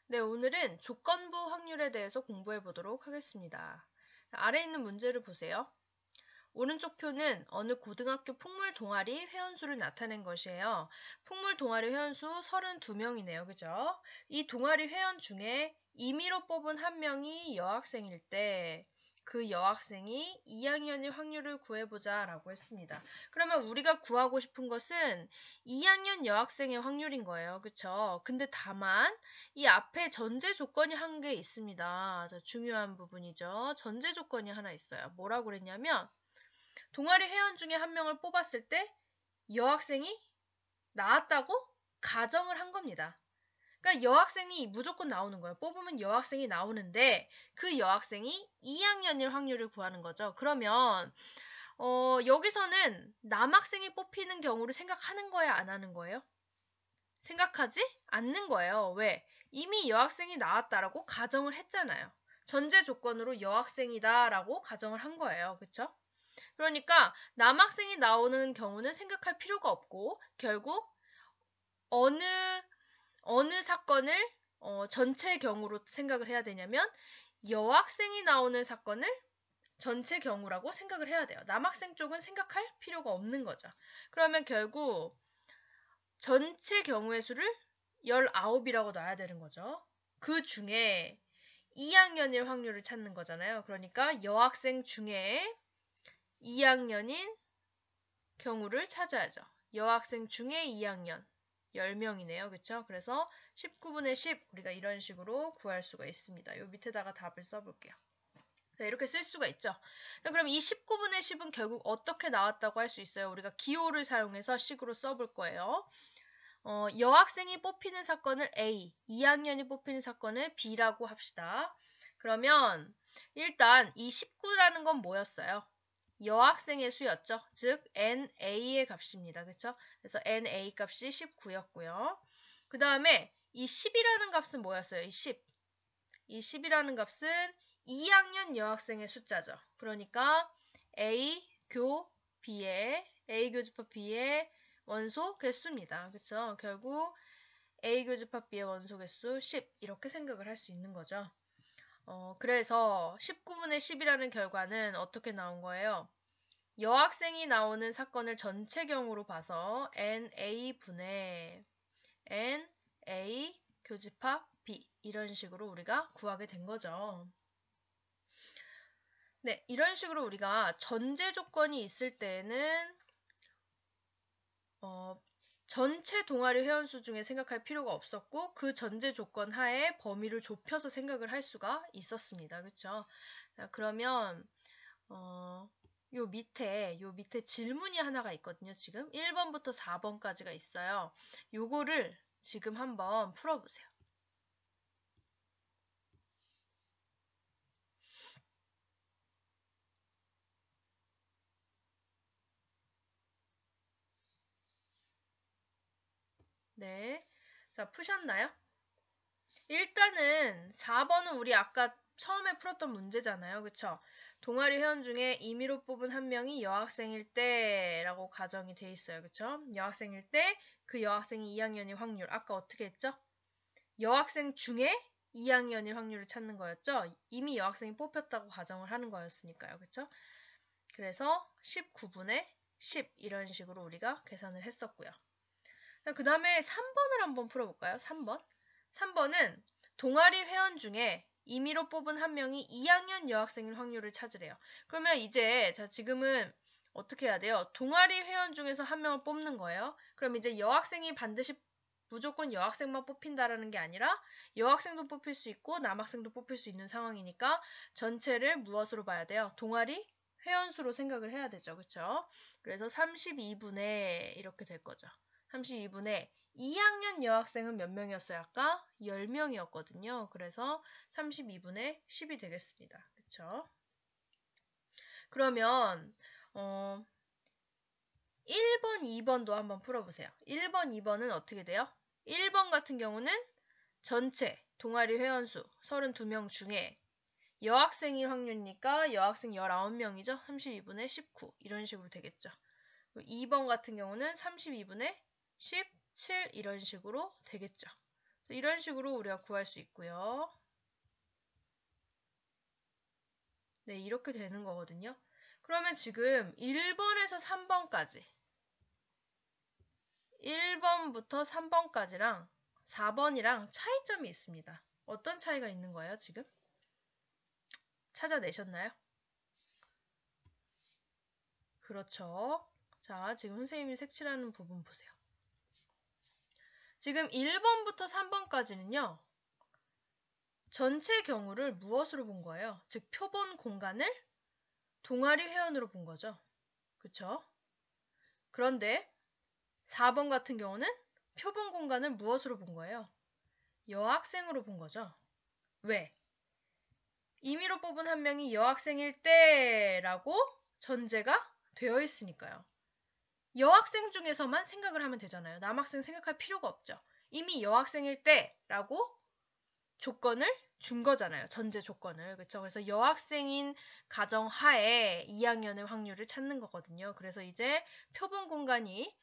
네, 오늘은 조건부 확률에 대해서 공부해 보도록 하겠습니다. 아래 있는 문제를 보세요. 오른쪽 표는 어느 고등학교 풍물 동아리 회원수를 나타낸 것이에요. 풍물 동아리 회원수 32명이네요. 그죠? 이 동아리 회원 중에 임의로 뽑은 한 명이 여학생일 때 그 여학생이 2학년일 확률을 구해보자 라고 했습니다. 그러면 우리가 구하고 싶은 것은 2학년 여학생의 확률인 거예요. 그쵸? 근데 다만 이 앞에 전제 조건이 한 개 있습니다. 중요한 부분이죠. 전제 조건이 하나 있어요. 뭐라고 그랬냐면 동아리 회원 중에 한 명을 뽑았을 때 여학생이 나왔다고 가정을 한 겁니다. 그러니까 여학생이 무조건 나오는 거예요. 뽑으면 여학생이 나오는데 그 여학생이 2학년일 확률을 구하는 거죠. 그러면 여기서는 남학생이 뽑히는 경우를 생각하는 거야, 안 하는 거예요? 생각하지 않는 거예요. 왜? 이미 여학생이 나왔다라고 가정을 했잖아요. 전제 조건으로 여학생이다라고 가정을 한 거예요. 그쵸? 그러니까 남학생이 나오는 경우는 생각할 필요가 없고 결국 어느 사건을 전체 경우로 생각을 해야 되냐면 여학생이 나오는 사건을 전체 경우라고 생각을 해야 돼요. 남학생 쪽은 생각할 필요가 없는 거죠. 그러면 결국 전체 경우의 수를 19이라고 놔야 되는 거죠. 그 중에 2학년일 확률을 찾는 거잖아요. 그러니까 여학생 중에 2학년인 경우를 찾아야죠. 여학생 중에 2학년 10명이네요. 그쵸? 그래서 19분의 10 우리가 이런 식으로 구할 수가 있습니다. 요 밑에다가 답을 써볼게요. 네, 이렇게 쓸 수가 있죠. 그럼 이 19분의 10은 결국 어떻게 나왔다고 할 수 있어요? 우리가 기호를 사용해서 식으로 써볼 거예요. 여학생이 뽑히는 사건을 A, 2학년이 뽑히는 사건을 B라고 합시다. 그러면 일단 이 19라는 건 뭐였어요? 여학생의 수였죠. 즉 NA의 값입니다. 그렇죠? 그래서 NA 값이 19였고요. 그 다음에 이 10이라는 값은 뭐였어요? 이 10. 이 10이라는 값은 2학년 여학생의 숫자죠. 그러니까 A 교 B의 A 교집합 B의 원소 개수입니다. 그렇죠? 결국 A 교집합 B의 원소 개수 10 이렇게 생각을 할 수 있는 거죠. 그래서 19분의 10이라는 결과는 어떻게 나온 거예요? 여학생이 나오는 사건을 전체 경우로 봐서 NA분의 NA 교집합 B 이런 식으로 우리가 구하게 된 거죠. 네, 이런 식으로 우리가 전제 조건이 있을 때에는 전체 동아리 회원수 중에 생각할 필요가 없었고 그 전제 조건 하에 범위를 좁혀서 생각을 할 수가 있었습니다. 그렇죠? 그러면 요 밑에 질문이 하나가 있거든요. 지금 1번부터 4번까지가 있어요. 요거를 지금 한번 풀어보세요. 네. 자, 푸셨나요? 일단은 4번은 우리 아까 처음에 풀었던 문제잖아요. 그쵸? 동아리 회원 중에 임의로 뽑은 한 명이 여학생일 때라고 가정이 돼 있어요. 그쵸? 여학생일 때 그 여학생이 2학년일 확률. 아까 어떻게 했죠? 여학생 중에 2학년일 확률을 찾는 거였죠? 이미 여학생이 뽑혔다고 가정을 하는 거였으니까요. 그쵸? 그래서 19분의 10 이런 식으로 우리가 계산을 했었고요. 그 다음에 3번을 한번 풀어볼까요? 3번. 3번은 동아리 회원 중에 임의로 뽑은 한 명이 2학년 여학생일 확률을 찾으래요. 그러면 이제 자 지금은 어떻게 해야 돼요? 동아리 회원 중에서 한 명을 뽑는 거예요. 그럼 이제 여학생이 반드시 무조건 여학생만 뽑힌다라는 게 아니라 여학생도 뽑힐 수 있고 남학생도 뽑힐 수 있는 상황이니까 전체를 무엇으로 봐야 돼요? 동아리 회원수로 생각을 해야 되죠. 그렇죠? 그래서 32분의 이렇게 될 거죠. 32분의 2학년 여학생은 몇 명이었어요? 아까 10명이었거든요. 그래서 32분의 10이 되겠습니다. 그쵸? 그러면 1번, 2번도 한번 풀어보세요. 1번, 2번은 어떻게 돼요? 1번 같은 경우는 전체 동아리 회원수 32명 중에 여학생일 확률이니까 여학생 19명이죠. 32분의 19 이런 식으로 되겠죠. 2번 같은 경우는 32분의 17 이런 식으로 되겠죠. 이런 식으로 우리가 구할 수 있고요. 네, 이렇게 되는 거거든요. 그러면 지금 1번에서 3번까지 1번부터 3번까지랑 4번이랑 차이점이 있습니다. 어떤 차이가 있는 거예요, 지금? 찾아내셨나요? 그렇죠. 자, 지금 선생님이 색칠하는 부분 보세요. 지금 1번부터 3번까지는요. 전체 경우를 무엇으로 본 거예요? 즉, 표본 공간을 동아리 회원으로 본 거죠. 그쵸? 그런데 4번 같은 경우는 표본 공간을 무엇으로 본 거예요? 여학생으로 본 거죠. 왜? 임의로 뽑은 한 명이 여학생일 때라고 전제가 되어 있으니까요. 여학생 중에서만 생각을 하면 되잖아요. 남학생 생각할 필요가 없죠. 이미 여학생일 때라고 조건을 준 거잖아요. 전제 조건을. 그렇죠? 그래서 여학생인 가정 하에 2학년의 확률을 찾는 거거든요. 그래서 이제 표본 공간이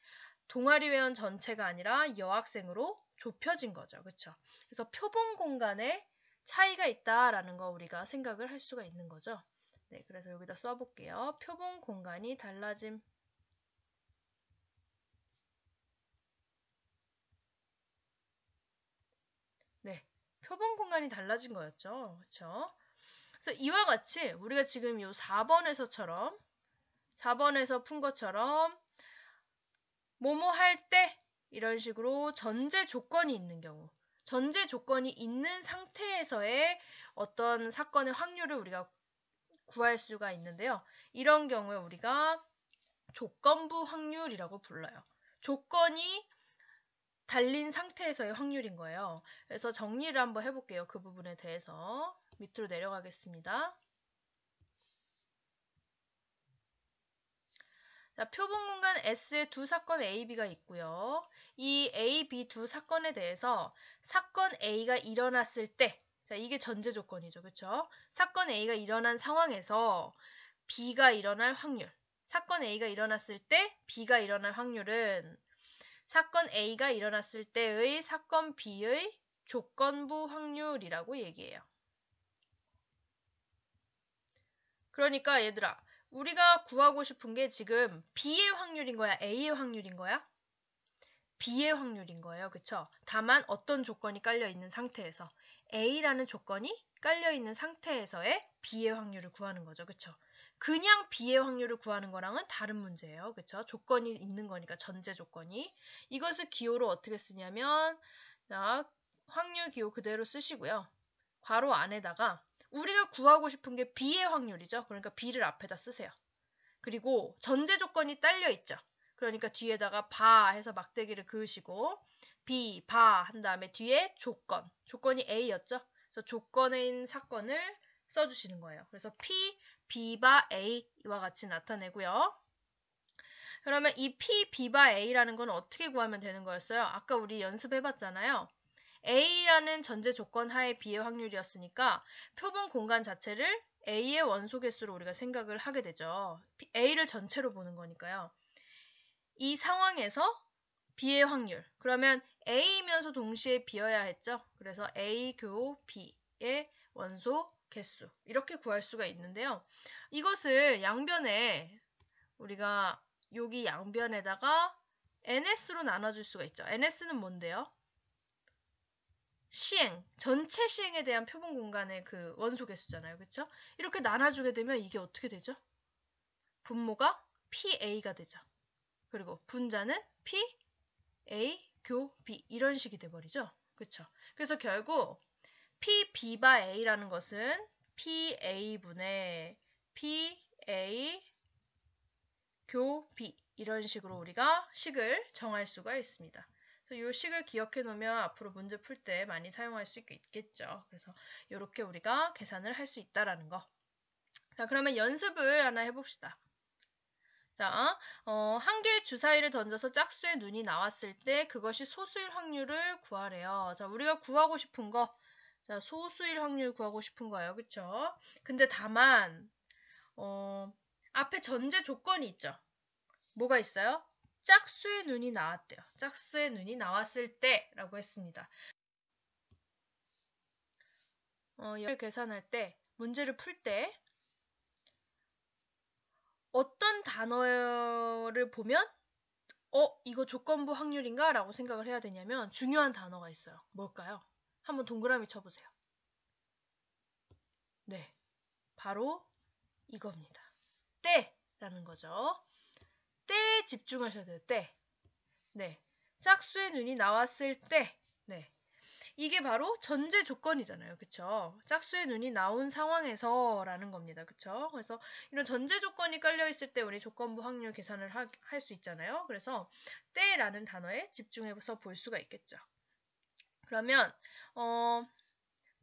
동아리 회원 전체가 아니라 여학생으로 좁혀진 거죠. 그렇죠? 그래서 표본 공간에 차이가 있다라는 거 우리가 생각을 할 수가 있는 거죠. 네, 그래서 여기다 써볼게요. 표본 공간이 달라짐. 네, 표본 공간이 달라진 거였죠. 그렇죠? 그래서 이와 같이 우리가 지금 요 4번에서 푼 것처럼 뭐뭐 할 때 이런 식으로 전제 조건이 있는 경우 전제 조건이 있는 상태에서의 어떤 사건의 확률을 우리가 구할 수가 있는데요. 이런 경우에 우리가 조건부 확률이라고 불러요. 조건이 달린 상태에서의 확률인 거예요. 그래서 정리를 한번 해볼게요. 그 부분에 대해서 밑으로 내려가겠습니다. 자, 표본 공간 S의 두 사건 A, B가 있고요. 이 A, B 두 사건에 대해서 사건 A가 일어났을 때, 자, 이게 전제 조건이죠. 그렇죠? 사건 A가 일어난 상황에서 B가 일어날 확률. 사건 A가 일어났을 때 B가 일어날 확률은 사건 A가 일어났을 때의 사건 B의 조건부 확률이라고 얘기해요. 그러니까 얘들아, 우리가 구하고 싶은 게 지금 B의 확률인 거야? A의 확률인 거야? B의 확률인 거예요. 그쵸? 다만 어떤 조건이 깔려 있는 상태에서 A라는 조건이 깔려 있는 상태에서의 B의 확률을 구하는 거죠. 그쵸? 그냥 B의 확률을 구하는 거랑은 다른 문제예요. 그쵸? 조건이 있는 거니까 전제 조건이. 이것을 기호로 어떻게 쓰냐면 자, 확률 기호 그대로 쓰시고요. 괄호 안에다가 우리가 구하고 싶은 게 B의 확률이죠. 그러니까 B를 앞에다 쓰세요. 그리고 전제 조건이 딸려 있죠. 그러니까 뒤에다가 바 해서 막대기를 그으시고 B, 바 한 다음에 뒤에 조건. 조건이 A였죠. 그래서 조건에 있는 사건을 써주시는 거예요. 그래서 P, B바 A와 같이 나타내고요. 그러면 이 P, B바 A라는 건 어떻게 구하면 되는 거였어요? 아까 우리 연습해봤잖아요. A라는 전제 조건 하에 B의 확률이었으니까 표본 공간 자체를 A의 원소 개수로 우리가 생각을 하게 되죠. A를 전체로 보는 거니까요. 이 상황에서 B의 확률. 그러면 A이면서 동시에 B여야 했죠. 그래서 A 교 B의 원소 개수. 이렇게 구할 수가 있는데요. 이것을 양변에 우리가 여기 양변에다가 NS로 나눠줄 수가 있죠. NS는 뭔데요? 시행, 전체 시행에 대한 표본 공간의 그 원소 개수잖아요. 그렇죠? 이렇게 나눠주게 되면 이게 어떻게 되죠? 분모가 PA가 되죠. 그리고 분자는 PA 교 B 이런 식이 돼버리죠. 그렇죠? 그래서 결국 PB바 A라는 것은 PA분의 PA 교 B 이런 식으로 우리가 식을 정할 수가 있습니다. 그래서 이 식을 기억해 놓으면 앞으로 문제 풀 때 많이 사용할 수 있겠죠. 그래서 이렇게 우리가 계산을 할 수 있다라는 거. 자, 그러면 연습을 하나 해봅시다. 자, 한 개의 주사위를 던져서 짝수의 눈이 나왔을 때 그것이 소수일 확률을 구하래요. 자, 우리가 구하고 싶은 거, 자, 소수일 확률 구하고 싶은 거예요. 그쵸? 근데 다만, 앞에 전제 조건이 있죠. 뭐가 있어요? 짝수의 눈이 나왔대요. 짝수의 눈이 나왔을 때라고 했습니다. 얘를 계산할 때, 문제를 풀 때 어떤 단어를 보면 이거 조건부 확률인가? 라고 생각을 해야 되냐면 중요한 단어가 있어요. 뭘까요? 한번 동그라미 쳐보세요. 네, 바로 이겁니다. 때라는 거죠. 때에 집중하셔야 돼요. 때. 네, 짝수의 눈이 나왔을 때. 네, 이게 바로 전제 조건이잖아요. 그쵸? 짝수의 눈이 나온 상황에서 라는 겁니다. 그쵸? 그래서 이런 전제 조건이 깔려 있을 때 우리 조건부 확률 계산을 할 수 있잖아요. 그래서 때라는 단어에 집중해서 볼 수가 있겠죠. 그러면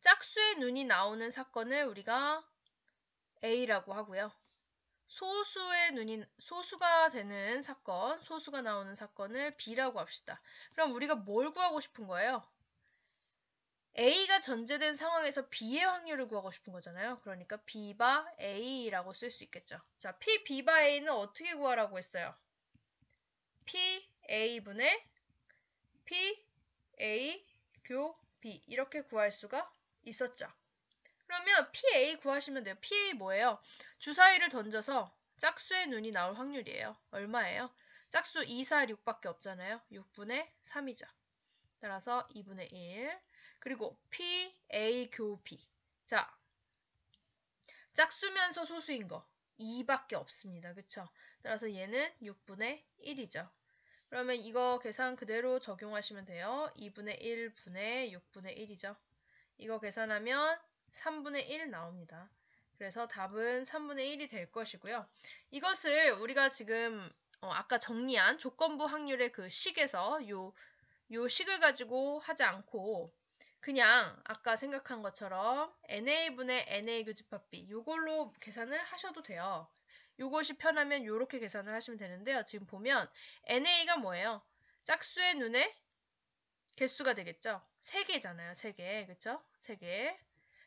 짝수의 눈이 나오는 사건을 우리가 A라고 하고요. 소수가 되는 사건, 소수가 나오는 사건을 B라고 합시다. 그럼 우리가 뭘 구하고 싶은 거예요? A가 전제된 상황에서 B의 확률을 구하고 싶은 거잖아요. 그러니까 B바 A라고 쓸 수 있겠죠. 자, P, B바 A는 어떻게 구하라고 했어요? P, A분의 P, A, 교, B 이렇게 구할 수가 있었죠. 그러면 PA 구하시면 돼요. PA 뭐예요? 주사위를 던져서 짝수의 눈이 나올 확률이에요. 얼마예요? 짝수 2, 4, 6밖에 없잖아요. 6분의 3이죠. 따라서 2분의 1. 그리고 P, A, 교, B. 자, 짝수면서 소수인 거 2밖에 없습니다. 그쵸? 따라서 얘는 6분의 1이죠. 그러면 이거 계산 그대로 적용하시면 돼요. 2분의 1분의 6분의 1이죠. 이거 계산하면 3분의 1 나옵니다. 그래서 답은 3분의 1이 될 것이고요. 이것을 우리가 지금 아까 정리한 조건부 확률의 그 식에서 요 식을 가지고 하지 않고 그냥 아까 생각한 것처럼 NA분의 NA 교집합 B 요걸로 계산을 하셔도 돼요. 요것이 편하면 요렇게 계산을 하시면 되는데요. 지금 보면 NA가 뭐예요? 짝수의 눈에 개수가 되겠죠? 3개잖아요. 3개. 그쵸? 3개.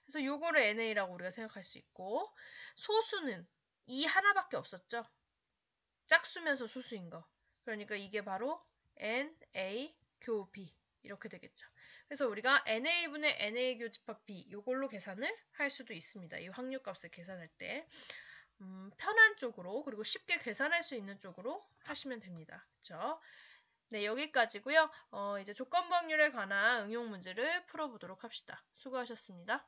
그래서 요거를 NA라고 우리가 생각할 수 있고 소수는 이 하나밖에 없었죠? 짝수면서 소수인 거. 그러니까 이게 바로 NA 교 B 이렇게 되겠죠. 그래서 우리가 NA분의 NA 교집합 B 요걸로 계산을 할 수도 있습니다. 이 확률값을 계산할 때 편한 쪽으로 그리고 쉽게 계산할 수 있는 쪽으로 하시면 됩니다. 그렇죠? 네, 여기까지고요. 이제 조건부 확률에 관한 응용 문제를 풀어보도록 합시다. 수고하셨습니다.